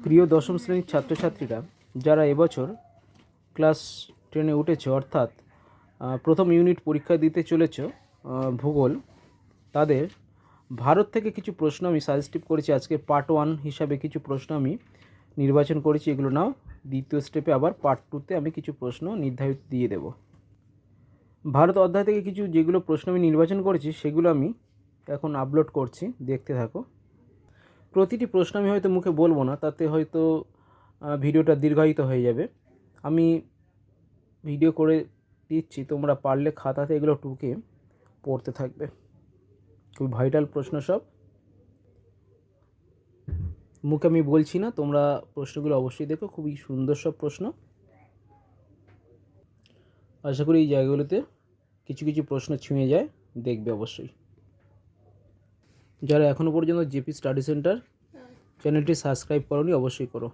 প্রিয় দশম শ্রেণীর ছাত্রছাত্রীরা যারা এবছর ক্লাস 10-এ উঠেছে, অর্থাৎ প্রথম ইউনিট পরীক্ষা দিতে চলেছ ভূগোল, তাদের ভারত থেকে কিছু প্রশ্ন আমি সাজেস্টিভ করেছি। আজকে পার্ট 1 হিসাবে কিছু প্রশ্ন আমি নির্বাচন করেছি। এগুলো নাও, দ্বিতীয় স্টেপে আবার পার্ট 2-তে আমি কিছু প্রশ্ন নির্ধারিত দিয়ে দেব। ভারত অধ্যায় থেকে কিছু যেগুলো প্রশ্ন আমি নির্বাচন করেছি সেগুলো আমি এখন আপলোড করছি, দেখতে থাকো। প্রতিটি প্রশ্ন আমি হয়তো মুখে বলবো না, তাতে হয়তো ভিডিওটা দীর্ঘায়িত হয়ে যাবে। আমি ভিডিও করে দিচ্ছি, তোমরা পারলে খাতাতে এগুলো টুকে পড়তে থাকবে। খুব ভাইটাল প্রশ্ন সব, মুখে আমি বলছি না, তোমরা প্রশ্নগুলো অবশ্যই দেখো। খুবই সুন্দর সব প্রশ্ন। আশা করি এই জায়গাগুলোতে কিছু কিছু প্রশ্ন ছুঁয়ে যায়, দেখবে অবশ্যই। যারা এখনও পর্যন্ত জেপি স্টাডি সেন্টার চ্যানেলটি সাবস্ক্রাইব করোনি, অবশ্যই করো।